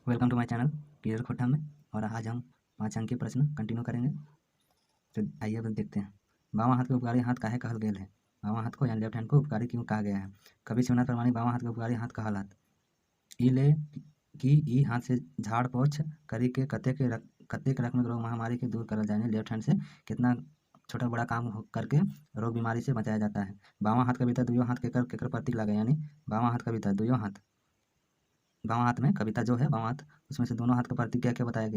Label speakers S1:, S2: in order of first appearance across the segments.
S1: Welcome to my channel क्लियर खोटा में। और आज हम 5 अंक के प्रश्न कंटिन्यू करेंगे। तो आइए अब देखते हैं। बावां हाथ के उपकारी हाथ काहे कहल गेल है। बावां हाथ को यानी लेफ्ट हैंड को उपकारी क्यों कहा गया है। कवि शिवनाथ प्रमाणिक बावां हाथ के उपकारी हाथ कहलात। ई ले कि ई हाथ से झाड़ पोछ करी के कतेक रकम रोग महामारी के दूर करल जाए। लेफ्ट हैंड से कितना छोटा बड़ा काम करके रोग बीमारी से बचाया जाता है। बावां हाथ के भीतर दुइयों हाथ केकर प्रतीक लगे, यानी बावां हाथ के भीतर दुइयों हाथ, बावां हाथ में कविता जो है बावां हाथ, उसमें से दोनों हाथ का प्रतीक क्या क्या बताया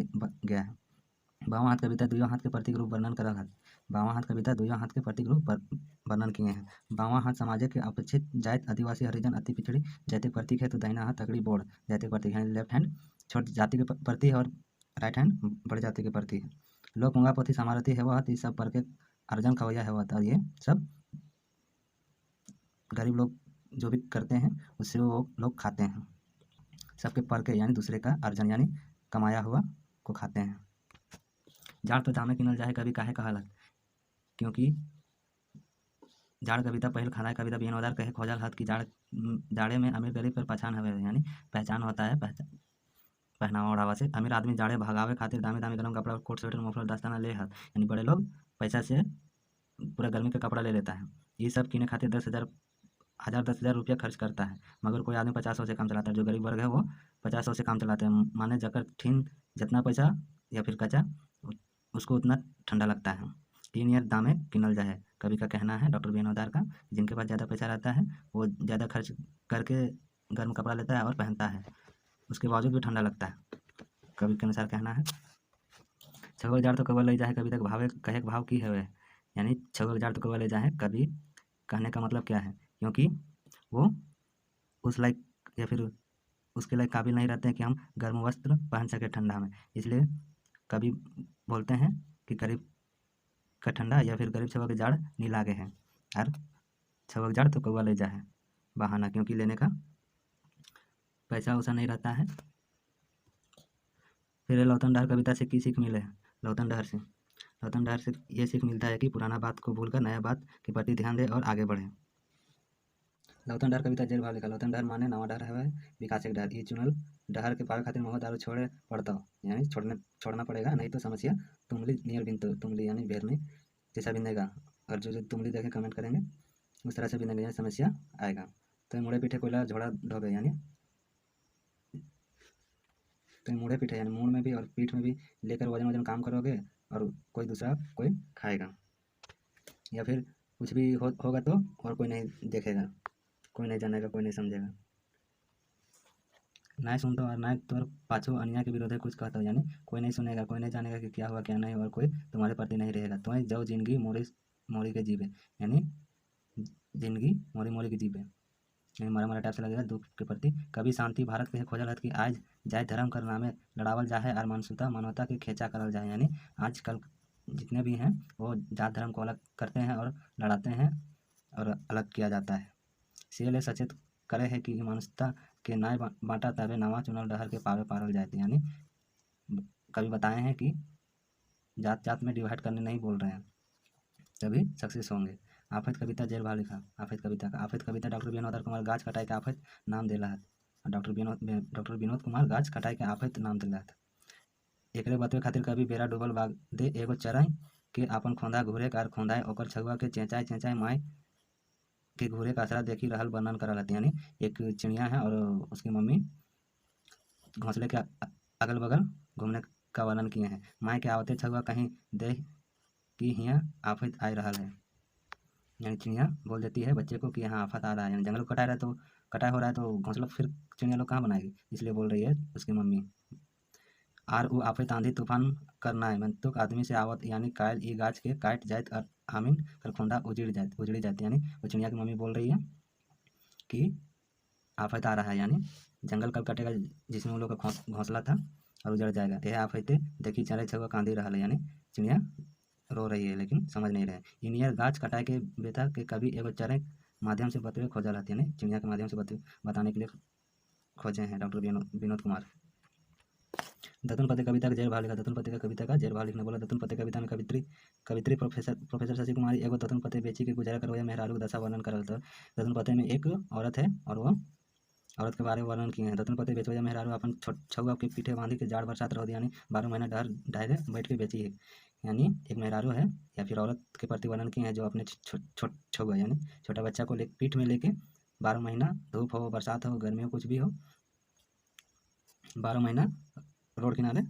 S1: गया है। बावां हाथ के भीतर दुइयों हाथ के प्रतीक रूप वर्णन करल है। बावां हाथ के भीतर दुइयों हाथ के प्रतीक रूप वर्णन किए हैं। बावां हाथ समाज के अपेक्षित जाति आदिवासी हरिजन अति पिछड़ी जाति प्रतीक है, तो दाहिना हाथ तगड़ी बोर्ड जाति प्रतीक है। लेफ्ट हैंड छोटी जाति के प्रति है और राइट हैंड बड़ी जाति के प्रति है। लोग मूंगा पोथी समारती है वह सब पढ़ के अर्जन खवैया है वह, और ये सब गरीब लोग जो भी करते हैं उससे वो लोग खाते हैं। सबके पढ़ के यानी दूसरे का अर्जन यानी कमाया हुआ को खाते हैं। जाड़ तो जामे किनल जाए कभी काहे कहलत, क्योंकि जाड़ कविता पहल खाना कविता बिहन औजार कहे खोजल हत कि जाड़े में अमीर गरीब पर पहचान हवे, यानी पहचान होता है पहनावा ओढ़ावा से। अमीर आदमी जाड़े भगावे खातिर दामी दामी गरम कपड़ा कोट स्वेटर मफलर दस्ताना ले हत, यानी बड़े लोग पैसा से पूरा गर्मी का कपड़ा ले लेता है। ये सब किने खातिर 10,000 रुपया खर्च करता है, मगर कोई आदमी 50 से काम चलाता है। जो गरीब वर्ग है वो 50 से काम चलाते हैं, माने जकर ठीन जितना पैसा या फिर कच्चा उसको उतना ठंडा लगता है। तीन ईयर दामे किनल जाए कवि का कहना है, डॉक्टर बेनोदार का। जिनके पास ज़्यादा पैसा रहता है वो ज़्यादा खर्च करके गर्म कपड़ा लेता है और पहनता है, उसके बावजूद भी ठंडा लगता है, कवि के अनुसार कहना है। छगल जाड़ तो कौवा ले जाए कवि तक भावे कहे भाव की है, यानी छगल जाड़ तो कौवा ले जाए कवि कहने का मतलब क्या है, क्योंकि वो उस लायक या फिर उसके लायक काबिल नहीं रहते हैं कि हम गर्म वस्त्र पहन सके ठंडा में, इसलिए कवि बोलते हैं कि गरीब का ठंडा या फिर गरीब छवा के जाड़ नहीं लागे हैं। और छवक जाड़ तो कौवा ले जा है बहाना, क्योंकि लेने का पैसा वैसा नहीं रहता है। फिर लौतन डहर कविता से की सीख मिले है। लौतन डहर से ये सीख मिलता है कि पुराना बात को भूलकर नया बात के प्रति ध्यान दे और आगे बढ़े। लौतन डहर कविता जेर भाव लिखा। लौतन डहर माने नवा डहर है विकास एक डहर। ये चुनल डहर के पावे खातिर मोह दारू छोड़े पड़ता, यानी छोड़ना पड़ेगा, नहीं तो समस्या तुमली नियर बिन तुमली यानी भेरनी जैसा बिनेगा। और जो तुमली देखे कमेंट करेंगे उस तरह से बिनेगा, समस्या आएगा। तो मुड़े पीठे कोयला झोड़ा ढोबे, यानी तो मुड़े पीठे यानी मूड में भी और पीठ में भी लेकर वजन काम करोगे और कोई दूसरा कोई खाएगा, या फिर कुछ भी होगा तो और कोई नहीं देखेगा, कोई नहीं जानेगा, कोई नहीं समझेगा। नाय सुनते और नाय तोर पाछू अनिया के विरोध है कुछ कहता हो, यानी कोई नहीं सुनेगा, कोई नहीं जानेगा कि क्या हुआ क्या नहीं, और कोई तुम्हारे प्रति नहीं रहेगा। तो जाओ जिंदगी मोरी मोरी के जीवे, यानी जिंदगी मोरी मोरी के जीवे, यानी मरा मरा टाइप से लगेगा दुख के प्रति। कभी शांति भारत के खोजल हत कि आज जाय धर्म कर नामे लड़ावल जाए और मानवता मानवता के खेचा करल जाए, यानी आजकल जितने भी हैं वो जात धर्म को अलग करते हैं और लड़ाते हैं और अलग किया जाता है। सीएलए सचेत करे है कि मानवता के नाय बांटा तबे नवा चुनल डहर के पावे पारल जाते, यानी कभी बताए हैं कि जात जात में डिवाइड करने नहीं बोल रहे हैं, तभी सक्सेस होंगे। आफत कविता जेर भाव लिखा। आफत कविता डॉक्टर विनोद कुमार गाछ कटाई के आफत नाम दिला है। डॉक्टर विनोद कुमार गाछ कटाई के आफत नाम दिला है। एकरे बतवे खातिर कभी बेरा डूबल बाग दे एगो चराई के आपन खोंदा घूरे कार खोंदाए ओकर छगुआ के चेंचाए चेंचाए माय के घूरे का असरा देखी रहल वर्णन करल हती, यानी एक चिड़िया है और उसकी मम्मी घोंसले के अगल बगल घूमने का वर्णन किए हैं। माय के आवते छगुआ कहीं देख कि हियाँ आफत आ रहा है, यानी चिड़िया बोल देती है बच्चे को कि यहाँ आफत आ रहा है, यानी जंगल को कटाई हो रहा है तो घोंसला फिर चिड़िया लोग कहाँ बनाएगी, इसलिए बोल रही है उसकी मम्मी। आर उ आफत आंधी तूफान करना है मंतुक आदमी से आवत, यानी कायल ई गाछ के काट जात और आमीन कर खोंदा उजड़ी जाती, यानी वो चिड़िया की मम्मी बोल रही है कि आफत आ रहा है, यानी जंगल कब कटेगा जिसमें उन लोग का घोंसला था और उजड़ जाएगा। यह आफत देखी चरे छगुआ कांदी रहा है, यानी चिड़िया रो रही है लेकिन समझ नहीं रहे। इंडियर गाछ कटाई के बेटा के कभी एगो चरे माध्यम से बतवे खोजल हती, यानी चिड़िया के माध्यम से बताने के लिए खोजे हैं डॉक्टर विनोद कुमार। दत्तन पते कविता का जेर भाव लिखा। दत्तन पते का कविता का जेर भाव लिखने बोला। दत्तन पते कविता में कवित्री प्रोफेसर शशि कुमारी एगो दत्तन पते बेची के गुजारा करवाया मेहरारू दशा वर्णन करल था। दत्तन पते में एक औरत है और वो औरत के बारे में वर्णन किए हैं। दतन पते बेचो या मेहरारू अपन छुआ के पीठे बांधी के जाड़ बरसात रहो, यानी 12 महीना डर ढायरे बैठ के बेची है। यानी एक मेहरारू है या फिर औरत के प्रति वर्णन किए हैं जो अपने छुआ यानी छोटा बच्चा को पीठ में लेके 12 महीना, धूप हो बरसात हो गर्मी हो कुछ भी हो, 12 महीना रोड किनारे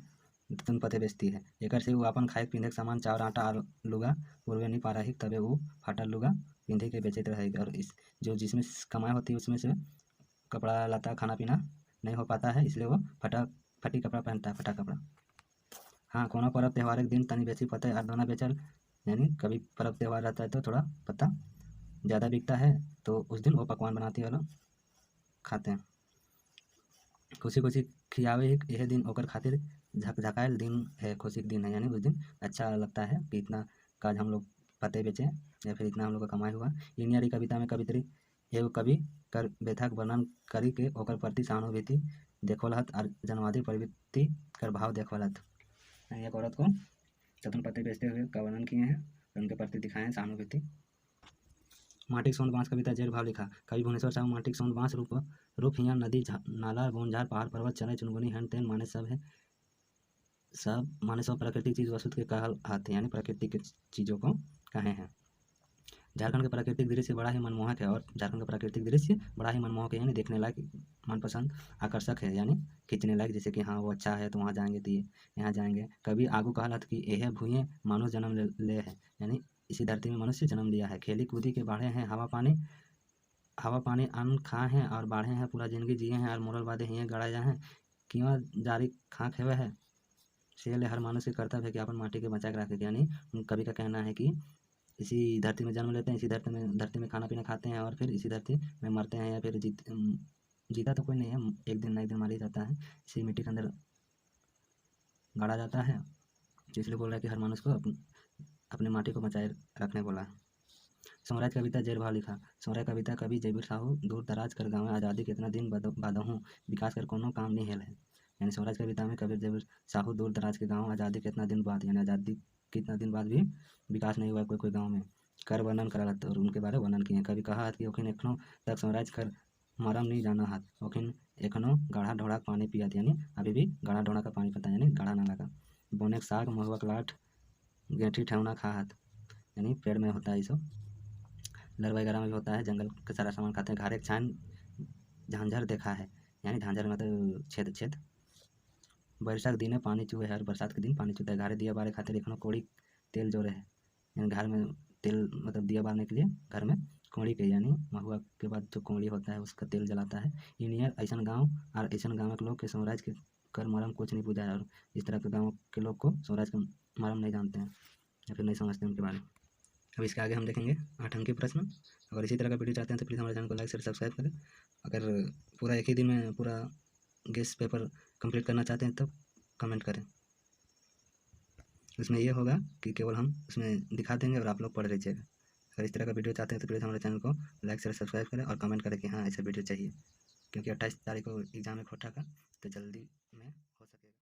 S1: तुम पते बेचती है। एकर से वो अपन खाए पींधे के सामान चाउर आटा और लुगा पूर्वे नहीं पा रही, तबे वो फाटल लुगा पींधे के बेचते रहेगी। और इस जो जिसमें कमाई होती है उसमें से कपड़ा लता खाना पीना नहीं हो पाता है, इसलिए वो फटी कपड़ा पहनता है, फटा कपड़ा। हाँ, कोनो पर्व त्यौहार के दिन तनी बेची पते और दोना बेचल, यानी कभी पर्व त्यौहार रहता है तो थोड़ा पत्ता ज़्यादा बिकता है, तो उस दिन वो पकवान बनाती है और खाते हैं। खुशी खुशी खियावे यह दिन ओकर खातिर झकझकायल दिन है, खुशी के दिन है, यानी उस दिन अच्छा लगता है कि इतना काज हम लोग पते बेचे या फिर इतना हम लोग का कमाई हुआ। इनियरी कविता में कवित्री एगो कवि कर व्यथा के वर्णन करी के ओकर प्रति सहानुभूति देखवलत और जनवादी प्रवृत्ति कर भाव देखवलत। एक औरत को चतुन पते बेचते हुए का वर्णन किए हैं और उनके प्रति दिखाए सहानुभूति। माटिक सोंद बाँस कविता जेर भाव लिखा। कवि भुवनेश्वर साहू माटिक सोंद बाँस रूप हियाँ नदी नाला बोन झाड़ पहाड़ पर्वत चने चुनगुनी हेन तेन माने सब है, सब माने सब प्राकृतिक चीज वस्तु के कहल आते, यानी प्राकृतिक के चीज़ों को कहे हैं। झारखंड का प्राकृतिक दृश्य बड़ा ही मनमोहक है और झारखंड का प्राकृतिक दृश्य बड़ा ही मनमोहक है, यानी देखने लायक मनपसंद आकर्षक है, यानी खींचने लायक, जैसे कि हाँ वो अच्छा है तो वहाँ जाएंगे तो यहाँ जाएंगे। कभी आगू कहलत कि यह भूये मानुष जन्म ले है, यानी इसी धरती में मनुष्य जन्म लिया है। खेली कूदी के बाढ़े हैं हवा पानी अन्न खाए हैं और बाढ़े हैं, पूरा जिंदगी जिए हैं और मोरल बादे हिये गड़ा जाए हैं, क्यों जारी खा खेवे है। इसलिए हर मनुष्य का कर्तव्य है कि अपन माटी के बचा के रखे, यानी कवि का कहना है कि इसी धरती में जन्म लेते हैं, इसी धरती में खाना पीना खाते हैं और फिर इसी धरती में मरते हैं, या फिर जीता तो कोई नहीं है, एक दिन ना एक दिन मार ही जाता है, इसी मिट्टी के अंदर गाड़ा जाता है। इसलिए बोल रहा है कि हर मनुष्य को अपने माटी को बचाए रखने बोला है। स्वराज कविता जेर भाव लिखा। स्वराज कविता कवि जयवीर साहू दूर दराज कर गाँव आज़ादी कितना दिन बादहूँ विकास कर कोनो काम नहीं हेल है, यानी स्वराज कविता में कवि जयवीर साहू दूर दराज के गाँव आज़ादी कितना दिन बाद, यानी आज़ादी कितना दिन बाद भी विकास नहीं हुआ कोई गाँव में, कर वर्णन करा और उनके बारे वर्णन किए। कवि कहा कि ओखिन एखनो तक स्वराज कर मरम नहीं जाना हाथ, ओखिन एखनो गाढ़ा ढोड़ा पानी पियात, यानी अभी भी गाढ़ा ढोड़ा का पानी पता, यानी गाढ़ा ना लगा। बोने साग महुआ लाठ गेंठी ठेवना खा हाथ, यानी पेड़ में होता है ये सब, लर वगैरह में भी होता है, जंगल का सारा सामान खाते हैं। घारे छान झांझर देखा है, यानी झांझर मतलब छेद। वर्षा के दिन पानी चूहे है और बरसात के दिन पानी चूता है। घारे दिया बारे खातिर एखनो कोड़ी तेल जोरे है, यानी घर में तेल मतलब दिया बारने के लिए घर में कोड़ी के, यानी महुआ के बाद जो कोड़ी होता है उसका तेल जलाता है। इंडिया ऐसा गाँव और ऐसा गाँव के लोग के स्वराज के कर मरम कुछ नहीं पूछा है, और इस तरह के गाँव के लोग को स्वराज का मरम नहीं जानते हैं या फिर नहीं समझते उनके बारे में। अब इसके आगे हम देखेंगे 8 अंक के प्रश्न। अगर इसी तरह का वीडियो चाहते हैं तो प्लीज़ हमारे चैनल को लाइक शेयर सब्सक्राइब करें। अगर पूरा एक ही दिन में पूरा गेस पेपर कंप्लीट करना चाहते हैं तो कमेंट करें। उसमें ये होगा कि केवल हम उसमें दिखा देंगे और आप लोग पढ़ लीजिएगा। अगर इस तरह का वीडियो चाहते हैं तो प्लीज़ हमारे चैनल को लाइक शेयर सब्सक्राइब करें और कमेंट करें कि हाँ ऐसा वीडियो चाहिए, क्योंकि 28 तारीख को एग्ज़ाम है खोटा का, तो जल्दी